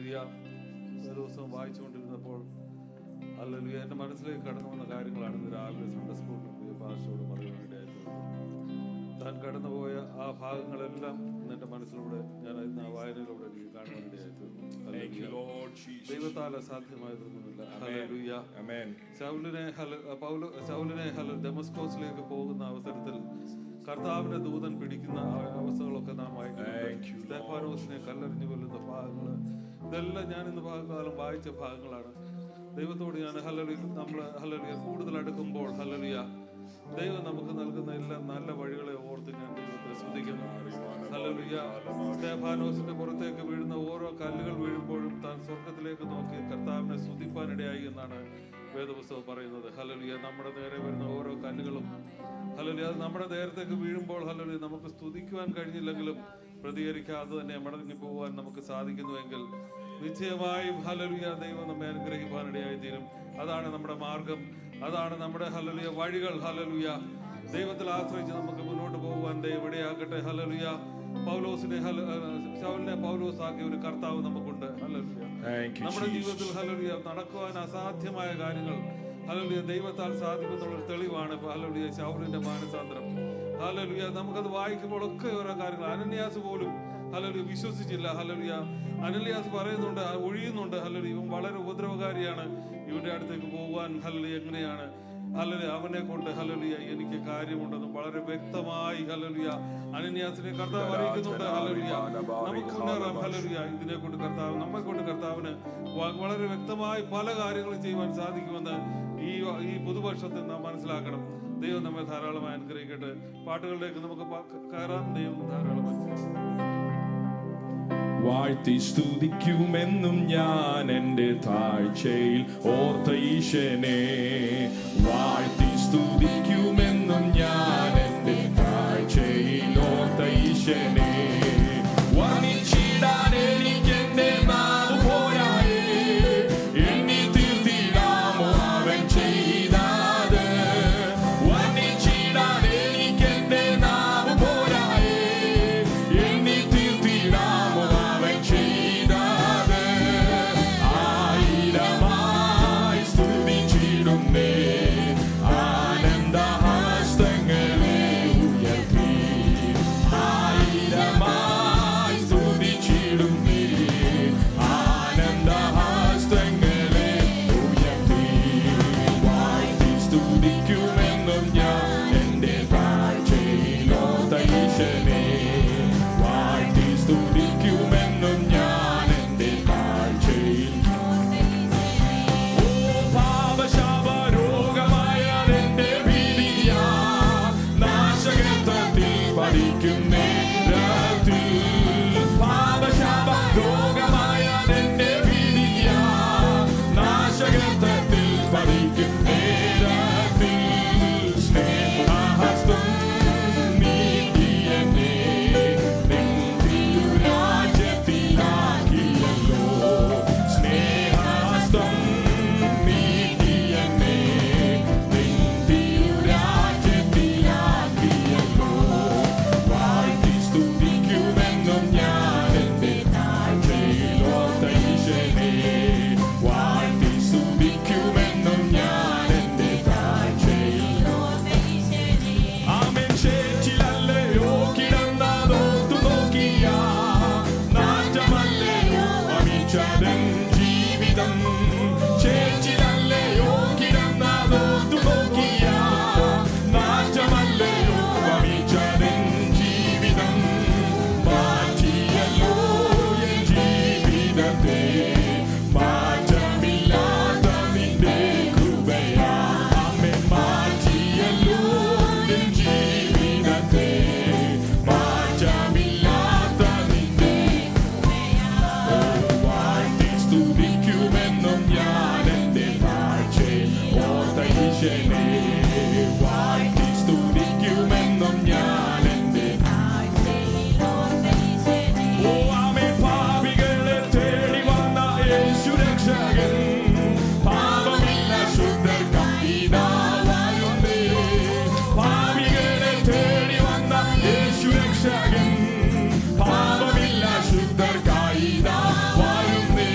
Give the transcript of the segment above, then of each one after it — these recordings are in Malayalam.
ഹല്ലേലൂയ. ഒരു ദിവസം വായിച്ചുകൊണ്ടിരുന്നപ്പോൾ ഹല്ലേലൂയ എൻ്റെ മനസ്സിലേക്ക് കടന്നു വന്ന കാര്യങ്ങളാണ് ഇന്ന് രാവിലെ സൺഡേ സ്കൂളിൽ പാസ്റ്ററോട് പറയാനിടയായിട്ട് താൻ കടന്നുപോയ ആ ഭാഗങ്ങളെല്ലാം എൻ്റെ മനസ്സിലൂടെ ഞാൻ ഇന്ന് ആ വായനയിലൂടെ എനിക്ക് കാണുവാനിടയായിട്ട് ദൈവത്താൽ അസാധ്യമായതൊന്നുമില്ല. ഹല്ലേലൂയ. ശൗലിനെ ദമസ്കോസിലേക്ക് പോകുന്ന അവസരത്തിൽ കർത്താവിന്റെ ദൂതൻ പിടിക്കുന്ന അവസ്ഥകളൊക്കെ നാം വായിക്കുന്നു. സ്തെഫാനോസിനെ കല്ലെറിഞ്ഞു കൊല്ലുന്ന ഭാഗങ്ങൾ, ഇതെല്ലാം ഞാൻ ഇന്ന് ഭാഗകാലം വായിച്ച ഭാഗങ്ങളാണ്. ദൈവത്തോട് ഞാൻ ഹല്ലേലൂയ കൂടുതൽ അടുക്കുമ്പോൾ ഹല്ലേലൂയ ദൈവം നമുക്ക് നൽകുന്ന എല്ലാ നല്ല വഴികളെ ഓർത്ത് ഞാൻ ദൈവത്തെ സ്തുതിക്കുന്നു. ഹല്ലേലൂയ. സ്തെഫാനോസിന്റെ പുറത്തേക്ക് വീഴുന്ന ഓരോ കല്ലുകൾ വീഴുമ്പോഴും താൻ സ്വർഗത്തിലേക്ക് നോക്കി കർത്താവിനെ സ്തുതിപ്പാനിടയായി എന്നാണ് വേദപുസ്തകം പറയുന്നത്. ഹല്ലേലൂയ. നമ്മുടെ നേരെ വരുന്ന ഓരോ കല്ലുകളും ഹല്ലേലൂയ അത് നമ്മുടെ നേരത്തേക്ക് വീഴുമ്പോൾ ഹല്ലേലൂയ നമുക്ക് സ്തുതിക്കുവാൻ കഴിഞ്ഞില്ലെങ്കിലും പ്രതികരിക്കാതെ തന്നെ മടങ്ങി പോകാൻ നമുക്ക് സാധിക്കുന്നുവെങ്കിൽ നിശ്ചയമായും ഹല്ലേലൂയ ദൈവം നമ്മെ അനുഗ്രഹിക്കാനിടയായി തീരും. അതാണ് നമ്മുടെ മാർഗം, അതാണ് നമ്മുടെ ഹല്ലേലൂയ വഴികൾ. ഹല്ലേലൂയ. ദൈവത്തിൽ ആശ്രയിച്ച് നമുക്ക് മുന്നോട്ട് പോകുവാൻ ദൈവം ഇടയാക്കട്ടെ. ഹല്ലേലൂയ. ശൗലിനെ പൗലോസ് ആക്കിയ ഒരു കർത്താവ് നമുക്കുണ്ട്. ഹല്ലേലൂയ. നമ്മുടെ ജീവിതത്തിൽ ഹല്ലേലൂയ നടക്കുവാൻ അസാധ്യമായ കാര്യങ്ങൾ ഹല്ലേലൂയ ദൈവത്താൽ സാധിക്കുമെന്നുള്ളൊരു തെളിവാണ് ഹല്ലേലൂയ ശൗലിന്റെ മാനസാന്തരം. ഹല്ലേലൂയ. നമുക്കത് വായിക്കുമ്പോൾ ഒക്കെ ഓരോ കാര്യങ്ങൾ. അനന്യാസ് പോലും ഹല്ലേലൂയ വിശ്വസിച്ചില്ല. ഹല്ലേലൂയ. അനന്യാസ് പറയുന്നുണ്ട്, ഒഴിയുന്നുണ്ട്. ഹല്ലേലൂയ ഇവൻ വളരെ ഉപദ്രവകാരിയാണ്, ഇവന്റെ അടുത്തേക്ക് പോകാൻ ഹല്ലേലൂയ എങ്ങനെയാണ് ഹല്ലേലൂയ അവനെ കൊണ്ട് ഹല്ലേലൂയ എനിക്ക് കാര്യമുണ്ടെന്ന് വളരെ വ്യക്തമായി ഹല്ലേലൂയ അനന്യാസിനെ കർത്താവ് അറിയിക്കുന്നുണ്ട്. ഹല്ലേലൂയ നമുക്ക് മുന്നേറാം. ഹല്ലേലൂയ ഇതിനെ കൊണ്ട് കർത്താവ് നമ്മെ കൊണ്ട് കർത്താവിന് വളരെ വ്യക്തമായി പല കാര്യങ്ങളും ചെയ്യുവാൻ സാധിക്കുമെന്ന് ഈ പുതുവർഷത്തിൽ നാം മനസ്സിലാക്കണം. ദൈവം നമ്മെ ധാരാളമായി അനുഗ്രഹിക്കട്ടെ. പാട്ടുകളിലേക്ക് നമുക്ക് കയറാം. ദൈവം ധാരാളമായി വാഴ്ത്തി സ്തുതിക്കുമെന്നും ഞാൻ എൻ്റെ താഴ്ചയിൽ ഓർത്ത ഈശനെ. വാഴ്ത്തി സ്തുതിക്കുമെന്നും ഞാൻ എൻ്റെ താഴ്ചയിൽ ഓർത്ത ഈശനെ. വർണ്ണിച്ചിടാൻ എനിക്കെന്റെ നാവ് പോരായേ, എണ്ണി തീർത്തിടാമോ അവൻ ചെയ്തത്. വർണ്ണിച്ചിടാൻ എനിക്കെന്റെ നാവ് പോരായേ, എണ്ണി തീർത്തിടാമോ അവൻ ചെയ്തത്. ആയിരമായി സ്തുതിച്ചിടുന്നേ, ആനന്ദഹസ്തങ്ങളെ ഉയർത്തി. ആയിരമായി സ്തുതിച്ചിടുന്നേ, ആനന്ദഹസ്തങ്ങളെ ഉയർത്തി. വാഴ്ത്തി സ്തുതിക്കുമെന്നും ഞാൻ എൻ്റെ താഴ്ചയിൽ ഓർത്ത ഈശനെ. വാഴ്ത്തി സ്തുതിക്കുമെന്നും ഞാൻ എൻ്റെ താഴ്ചയിൽ. ഓ പാപശാപരോഗമായ എൻ്റെ ഭീതിയ നാശകത്വത്തിൽ പതിക്കും നേരത്തിൽ. പാപശാപരോഗമായ എൻ്റെ ഭീതിയ നാശകത്വത്തിൽ പതിക്കും നേരത്തിൽ. സ്നേഹഹസ്തം നീട്ടി എന്നെ നിൻ തിരുരാജ്യത്തിലാക്കിയല്ലോ. സ്നേഹഹസ്തം നീട്ടി എന്നെ നിൻ തിരുരാജ്യത്തിലാക്കിയല്ലോ. വാഴ്ത്തി സ്തുതിക്കുമെന്നും ഞാൻ എൻ്റെ താഴ്ചയിൽ ഓർത്ത ഈശനെ. വാഴ്ത്തി സ്തുതിക്കുമെന്നും ഞാൻ എൻ്റെ താഴ്ചയിൽ. ആമേൻ. ചേച്ചിലല്ലയോ കിടന്നതോർത്തു നോക്കിയ നാറ്റമല്ലയോ ഭവിച്ചതൻ ജീവിതം. ചേച്ചിലല്ലയോ കിടന്നതോർത്തു നോക്കിയ നാറ്റമല്ലയോ ഭവിച്ചതൻ ജീവിതം. മാറ്റിയല്ലോ എൻ ജീവിതത്തെ, മാറ്റമില്ലാത്ത നിന്റെ കൃപയാ. ആമേൻ. മാറ്റിയല്ലോ എൻ ജീവിതത്തെ, മാറ്റമില്ലാത്ത നിന്റെ കൃപയാ. വാഴ്ത്തി സ്തുതിക്കുമെന്നും ഞാൻ എൻ്റെ താഴ്ചയിൽ ഓർത്ത ഈശനെ. വാഴ്ത്തി സ്തുതിക്കുമെന്നും ഞാൻ എൻ്റെ. ഓ ആമേൻ. പാപികളെ തേടി വന്ന യേശു രക്ഷകൻ, പാപമില്ല ശുദ്ധർക്കായി ഇതാ വരുന്നേ. പാപികളെ തേടി വന്ന യേശു രക്ഷകൻ, പാപമില്ല ശുദ്ധർക്കായി ഇതാ വരുന്നേ.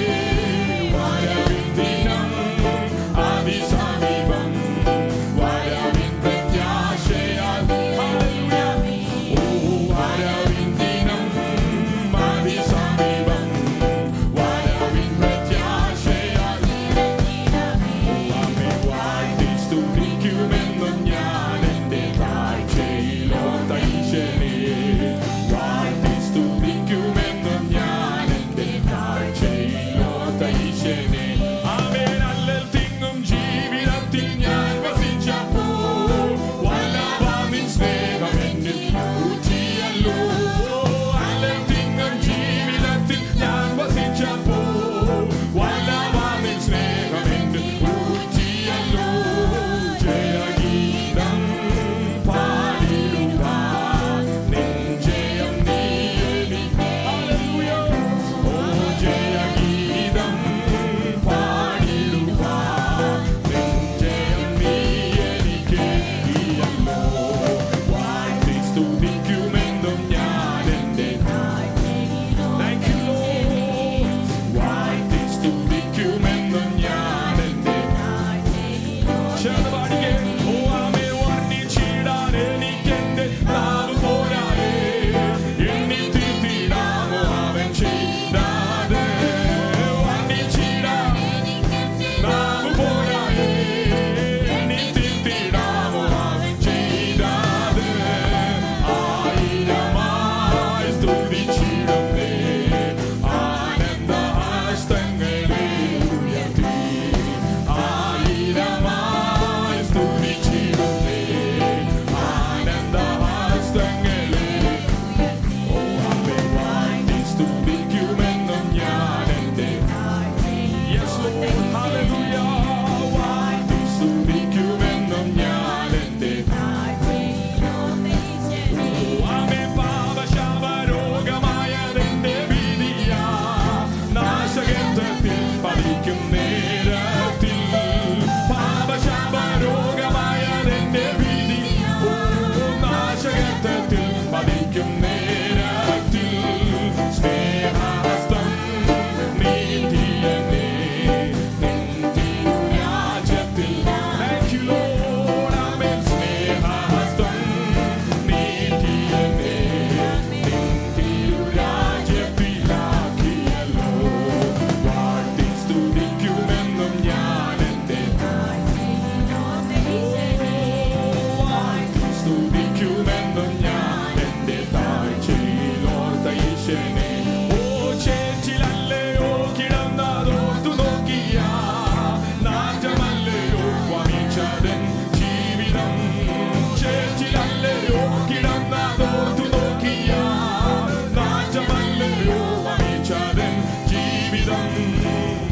ജീവിതം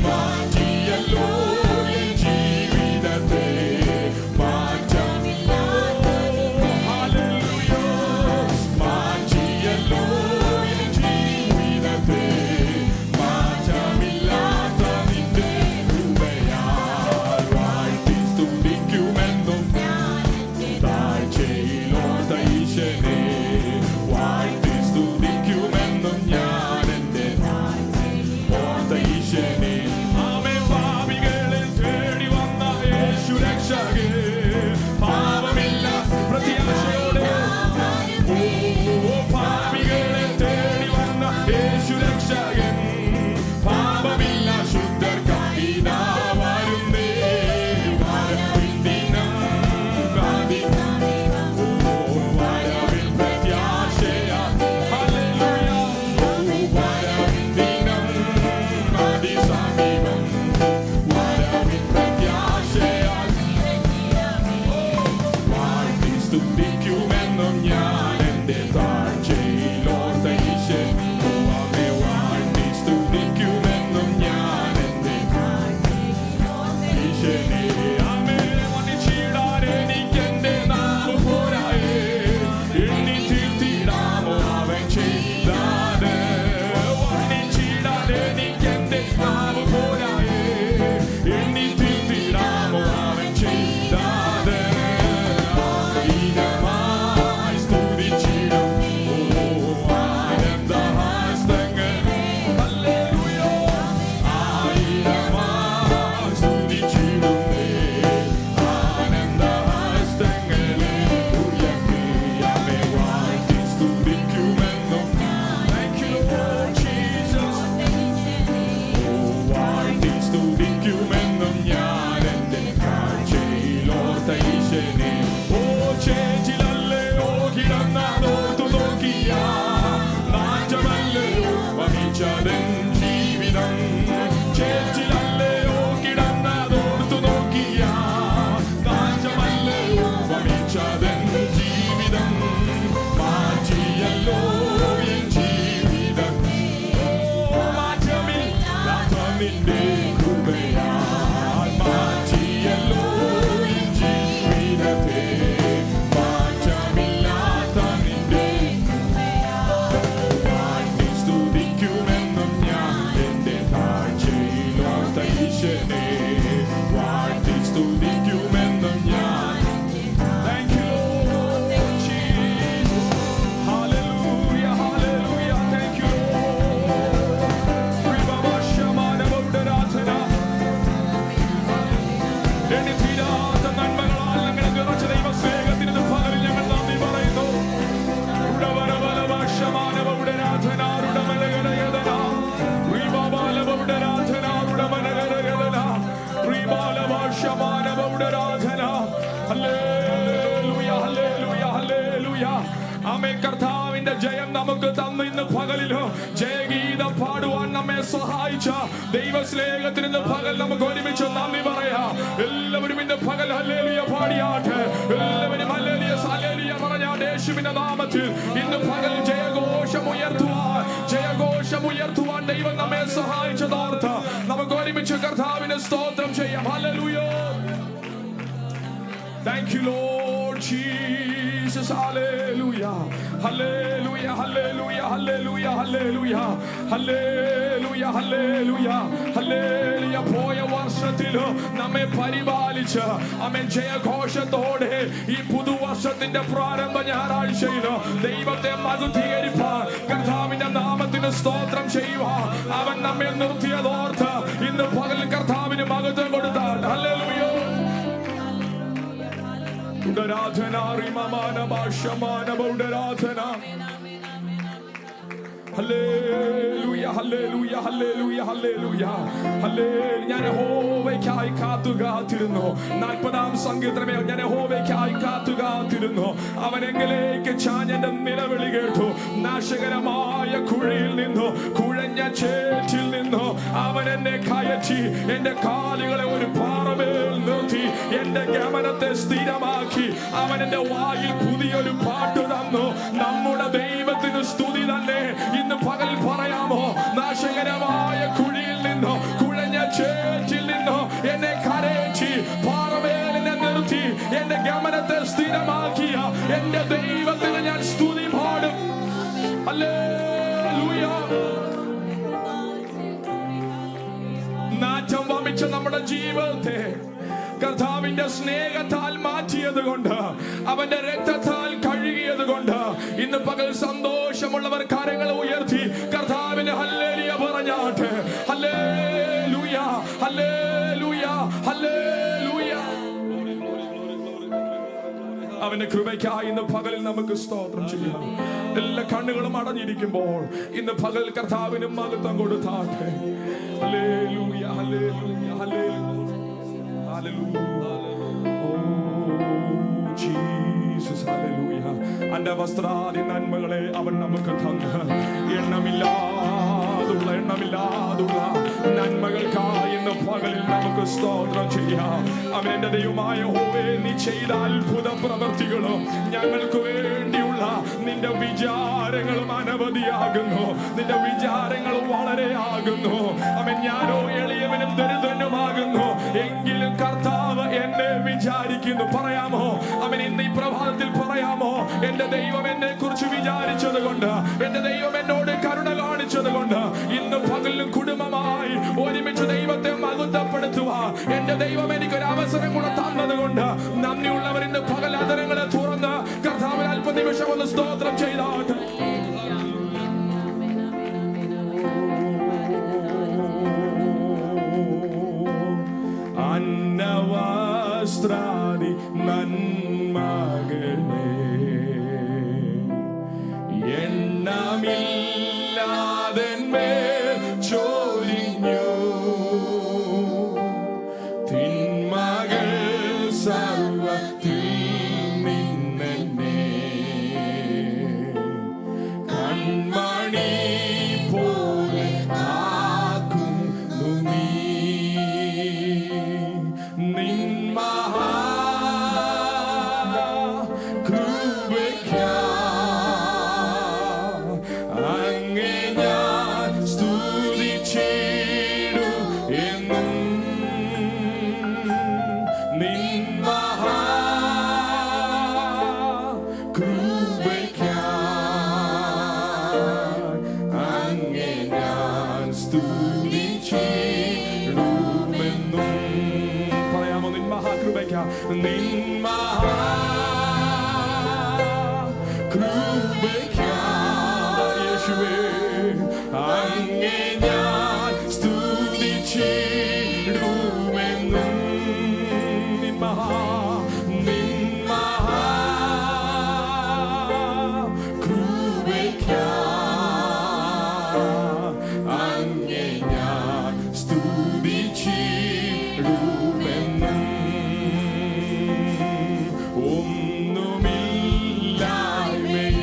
മാറ്റിയല്ലോ എൻ ജീവിതത്തെ മാറ്റിയല്ലോ എൻ ജീവിതത്തെ മാറ്റമില്ലാത്ത നിന്റെ കൃപയാൽ വാഴ്ത്തി സ്തുതിക്കുമെന്നും താഴ്ചയിലോർത്ത ഈശനെ വാഴ്ത്തി സ്തുതിക്കുമെന്നും ഞാൻ എന്റെ ഓർത്ത ഈശനെ. ആമേൻ. പാപികളെ തേടി വന്ന യേശു രക്ഷകൻ പാപമില്ല പ്രത്യാശയോടെ പാപികളെ തേടി വന്ന യേശു രക്ഷകൻ പാപമില്ല ശുദ്ധർക്കായി ഇതാ വരുന്നേ വരവിൻ ദിനം വരവിൻ പ്രത്യാശയാ ഹല്ലേലൂയ വരവിൻ ദിനം അതിസമീപം വരവിൻ പ്രത്യാശയാ വാഴ്ത്തി സ്തുതിക്കുമെന്നും ഞാൻ എന്റെ താഴ്ചയിലോർത്ത ഈശനെ വാഴ്ത്തി സ്തുതിക്കുമെന്നും ഞാൻ എന്റെ ഈശനെ. ആമേൻ. വന്ദിച്ചിടാൻ എനിക്കെന്റെ നാവ് പോരായേ എണ്ണി തീർത്തിടാമോ അവൻ ചെയ്താത്. വന്ദിച്ചിടാൻ എനിക്കെന്റെ നാവ് പോരായേ എണ്ണി തീർത്തിടാമോ അവൻ ചെയ്താത്. ആയിരമായി സ്തുതിച്ചിടും ആനന്ദഹസ്തങ്ങൾ ഹല്ലേലൂയ. ആയിരമായി സ്തുതിച്ചിടുന്നേ ആനന്ദഹസ്തങ്ങളെ ഉയർത്തി അവനെ വാഴ്ത്തി സ്തുതിക്കുമെന്നും Thank you, Lord Jesus. വാഴ്ത്തി സ്തുതിക്കുമെന്നും ഞാൻ എന്റെ കാഴ്ചയിലോർത്ത ഈശനെ. ചേച്ചിലല്ലയോ കിടന്നതോർത്തു നോക്കിയ നാറ്റമല്ലയോ വഹിച്ചതൻ ജീവിതം. ചേച്ചിലല്ലയോ കിടന്നതോർത്തു നോക്കിയ നാറ്റമല്ലയോ വഹിച്ചതൻ ജീവിതം. മാറ്റിയല്ലോ എൻ ജീവിതം മാറ്റമില്ലാത്ത നിന്റെ കൃപയാൽ മാറ്റിയല്ലോ എൻ ജീവിതത്തെ മാറ്റമില്ലാത്ത നിന്റെ വാഴ്ത്തി സ്തുതിക്കുമെന്നും ഞാൻ എന്റെ താഴ്ചയിലോർത്ത ഈശനെ വാഴ്ത്തി സ്തുതിക്കുമെന്നും ഞാൻ. Thank you, Lord Jesus. Hallelujah, hallelujah. Thank you, Lord. കൃപവശമാനവരുടരാധന എണ്ണിത്തീരാത്ത നന്മകളാൽ ഞങ്ങളെ നിറച്ച ദൈവസ്നേഹത്തിന് പകരം ഞങ്ങൾ നന്ദി പറയുന്നു. ആമേൻ. കർത്താവിന്റെ ജയം നമുക്ക് തന്നു ഇന്ന് പകലിലോ ജയഗീതം പാടുവാൻ നമ്മെ സഹായിച്ച ദൈവസ്നേഹത്തിന് ഇന്ന് പകൽ നമുക്ക് ഒരുമിച്ച് നന്ദി പറയാം. എല്ലാവരും ഇന്ന് പകൽ ഹല്ലേലൂയ പാടിയാട്ടെ. എല്ലാവരും ഹല്ലേലൂയ ഹല്ലേലൂയ പറഞ്ഞാട്ടെ. യേശുവിന്റെ നാമത്തിൽ ഇന്ന് പകൽ ജയഘോഷം ഉയർത്തുവാൻ ദൈവം നമ്മെ സഹായിച്ചതോർത്ത് നമുക്ക് ഒരുമിച്ച് കർത്താവിനെ സ്തോത്രം ചെയ്യാം. Hallelujah. Thank you, Lord Jesus. Hallelujah. Hallelujah. Hallelujah. Hallelujah. Hallelujah. Hallelujah. Hallelujah. Hallelujah. പോയ വർഷത്തിൽ നമ്മെ പരിപാലിച്ച് ആമേൻ ജയഘോഷത്തോടെ ഈ പുതുവർഷത്തിന്റെ പ്രാരംഭ ഞായറാഴ്ചയിൽ ദൈവത്തെ മഹത്വീകരിപ്പാൻ കർത്താവിന്റെ നാമത്തിന് സ്തോത്രം ചെയ്യുവാൻ അവൻ നമ്മെ നിർത്തിയതോർത്ത് ഇന്ന് പകൽ കർത്താവിന് മഹത്വം കൊടുത്താൽ ഹല്ലേലൂയ. ഉടരാധന റിമമാന ഭാഷമാന ബൗഡരാധന hallelujah hallelujah hallelujah hallelujah hallelujah. ഞാൻ യഹോവയ്ക്കായി കാത്തുകാത്തിരുന്നു. 40-ാം സങ്കീർത്തനമേ ഞാൻ യഹോവയ്ക്കായി കാത്തുകാത്തിരുന്നു. അവനെങ്കിലേക്ക് ചാഞ്ഞെന്റെ നിലവിളി കേട്ടു. നാശകരമായ കുഴിയിൽ നിന്നു കുഴഞ്ഞ ചേറ്റിൽ നിന്നു അവൻ എന്നെ കയറ്റി എന്റെ കാലുകളെ ഒരു പാറമേൽ നിർത്തി എന്റെ ഗമനത്തെ സ്ഥിരമാക്കി. അവൻ എന്റെ വായിൽ പുതിയൊരു പാട്ട് തന്നു. നമ്മുടെ ദൈവത്തിന് സ്തുതി തന്നെ. ഇന്ന് പകൽ പറയാമോ നാശകരമായ കുഴിയിൽ നിന്ന് അനുഭവിച്ച നമ്മുടെ ജീവിതത്തെ കർത്താവിന്റെ സ്നേഹത്താൽ മാറ്റിയത് കൊണ്ട്, അവന്റെ രക്തത്താൽ കഴുകിയത് കൊണ്ട് ഇന്ന് പകൽ സന്തോഷമുള്ളവർ കരങ്ങൾ ഉയർത്തി കർത്താവിന് ഹല്ലേലൂയ പറഞ്ഞാട്ടെ. Hallelujah, hallelujah, hallelujah. അവന്റെ കൃപയ്ക്കായി ഇന്ന് പകലിൽ നമുക്ക് സ്തോത്രം ചെയ്യാം. എല്ലാ കണ്ണുകളും അടഞ്ഞിരിക്കുമ്പോൾ ഇന്ന് പകൽ കർത്താവിന് മഹത്വം കൊടുത്താട്ടെ. Hallelujah, hallelujah, hallelujah, hallelujah. Oh Jesus, hallelujah. അന്റെ വസ്ത്രാദി നന്മകളെ അവൻ നമുക്ക് തന്ന് എണ്ണമില്ലാതുള്ള നന്മകൾക്കായി ഇന്ന് പകലിൽ നമുക്ക് സ്തോത്രം ചെയ്യാം. അവൻ എന്റെ ദൈവമായ യഹോവേ, നീ ചെയ്ത അത്ഭുത പ്രവൃത്തികളും ഞങ്ങൾക്ക് വേണ്ടിയുള്ള നിന്റെ വിചാരങ്ങളും അനവധിയാകുന്നു. നിന്റെ വിചാരങ്ങൾ വളരെയാകുന്നു. അവൻ ഞാനോ എളിയവനും ദരിദ്രനുമാകുന്നു, എങ്കിലും കർത്താവ് എന്നെ വിചാരിക്കുന്നു. പറയാമോ? അവൻ ഇന്ന് ഈ പ്രഭാതത്തിൽ പറയാമോ? എന്റെ ദൈവം എന്നെ കുറിച്ച് വിചാരിച്ചത് കൊണ്ട്, എന്റെ ദൈവം എന്നോട് കരുണ കാണിച്ചത് കൊണ്ട് ഇന്ന് പകലും കുടുംബമായി ഒരുമിച്ച് ദൈവത്തെ മഹത്വപ്പെടുത്തുവാൻ എന്റെ ദൈവം എനിക്കൊരു അവസരം കൂടെ തന്നത് കൊണ്ട് നന്ദിയുള്ളവർ ഇന്ന് പകൽ അതരങ്ങളെ തുറന്ന് കർത്താവിന് അല്പനിമിഷം ഒന്ന് സ്തോത്രം ചെയ്താട്ടെ. അന്നവസ്ത്രാദി നന്മകളെ എണ്ണമില്ലാതെന്മേൽ ചൊരിഞ്ഞു, തിന്മകൾ സർവ്വത്തിൽ നിന്നെന്നെ കൺമണി പോലെ കാക്കുന്നു നീ. നിൻ അങ്ങേ ഞാൻ സ്തുതിച്ചിടും എന്നും. നിൻ മഹാകൃപയ്ക്കായി അങ്ങേ ഞാൻ സ്തുതിച്ചിടുമെന്നും. പറയാമോ? നിൻ മഹാകൃപയ്ക്കായി, നിൻ അങ്ങേ ഞാൻ സ്തുതിച്ചിടുമെന്നും. നിൻ മഹാകൃപയ്ക്കായി അങ്ങേ ഞാൻ സ്തുതിച്ചിടുമെന്നും. ഒന്നുമില്ലായ്മയിൽ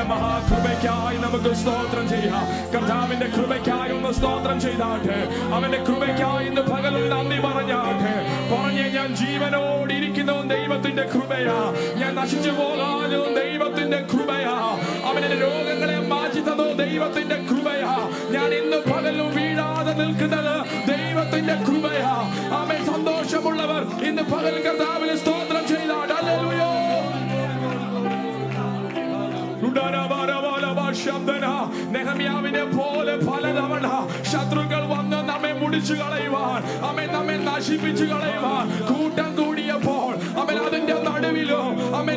അവന്റെ മഹാകൃപയ്ക്കായി നമുക്ക് സ്തോത്രം ചെയ്യാം. കർത്താവിന്റെ കൃപയ്ക്കായി ഒന്ന് സ്തോത്രം ചെയ്താട്ടെ. അവന്റെ കൃപയ്ക്കായി ഇന്ന് പകലും നന്ദി പറഞ്ഞാട്ടെ. പറഞ്ഞേ, ഞാൻ ജീവനോടിരിക്കുന്നതും ദൈവത്തിന്റെ കൃപയാ, ഞാൻ നശിച്ചു പോകാനും ദൈവത്തിന്റെ കൃപയാ, അവന്റെ രോഗങ്ങളെ മാറ്റി തന്നോ ദൈവത്തിന്റെ കൃപയാ, ഞാൻ ഇന്ന് പകലും വീഴാതെ നിൽക്കുന്നത് ദൈവത്തിന്റെ കൃപയാ. ആമേൻ. സന്തോഷമുള്ളവർ ഇന്ന് പകൽ കർത്താവിന് സ്തോത്രം ചെയ്താട്ടെ. ഹല്ലേലൂയ. നെഹമ്യാവിനെ പോലെ പലതവണ ശത്രുക്കൾ വന്ന് നമ്മെ മുടിച്ചു കളയുവാൻ, നമ്മെ നശിപ്പിച്ചു കളയുവാൻ കൂട്ടം കൂടിയപ്പോൾ അതിന്റെ നടുവിലോ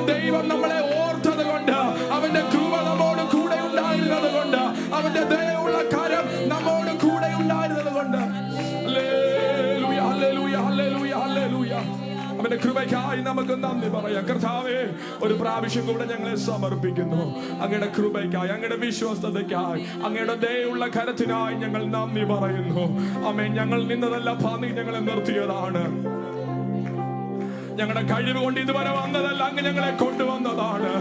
ദൈവം നമ്മളെ ഓർത്തത് കൊണ്ട്, അവന്റെ കൃപ നമ്മോട് കൂടെ ഉണ്ടായിരുന്നത് കൊണ്ട്, അവന്റെ ദയയുള്ള കരം നമ്മോട് കൂടെ ഉണ്ടായിരുന്നത് കൊണ്ട്, ഹല്ലേലൂയ, ഹല്ലേലൂയ, ഹല്ലേലൂയ, ഹല്ലേലൂയ. അവന്റെ കൃപയ്ക്കായി നമുക്ക് നന്ദി പറയാം. കർത്താവേ, ഒരു പ്രാവശ്യം കൂടെ ഞങ്ങളെ സമർപ്പിക്കുന്നു. അങ്ങയുടെ കൃപയ്ക്കായി, അങ്ങയുടെ വിശ്വസ്തതയ്ക്കായി, അങ്ങയുടെ ദയയുള്ള കരത്തിനായി ഞങ്ങൾ നന്ദി പറയുന്നു. ആമേൻ. ഞങ്ങൾ നിന്നതല്ല, ഭാവി ഞങ്ങളെ നിർത്തിയതാണ്. ഞങ്ങളുടെ കഴിവ് കൊണ്ട് ഇതുവരെ വന്നതല്ല, അങ്ങ് ഞങ്ങളെ കൊണ്ടുവന്നതാണ്.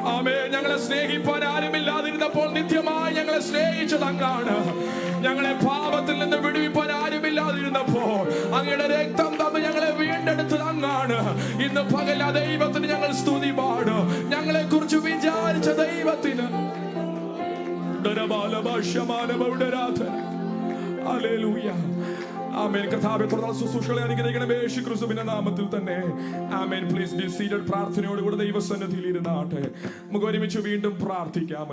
ആമേ. ഞങ്ങളെ സ്നേഹിപ്പാൻ ആരുമില്ലാതിരുന്നപ്പോൾ നിത്യമായി ഞങ്ങളെ സ്നേഹിച്ചത് അങ്ങാണ്. ഞങ്ങളെ പാപത്തിൽ നിന്ന് വിടുവിപ്പാൻ ആരുമില്ലാതിരുന്നപ്പോൾ അങ്ങയുടെ രക്തം തന്ന് ഞങ്ങളെ വീണ്ടെടുത്തത് അങ്ങാണ്. ഇന്ന് പകൽ ആ ദൈവത്തിന് ഞങ്ങൾ സ്തുതി പാടും. ഞങ്ങളെ കുറിച്ച് വിചാരിച്ച ദൈവത്തിന് ഹല്ലേലൂയ. ആമേൻ. കർത്താവേ, തുടർന്നുള്ള ശുശ്രൂഷകളെ അനുഗ്രഹിക്കണമേ യേശു ക്രിസ്തുവിന്റെ നാമത്തിൽ തന്നെ. ആമേൻ. Please be seated. പ്രാർത്ഥനയോടുകൂടെ ദൈവസന്നിധിയിൽ ഇരുന്നാട്ടെ. നമുക്ക് ഒരുമിച്ച് വീണ്ടും പ്രാർത്ഥിക്കാം.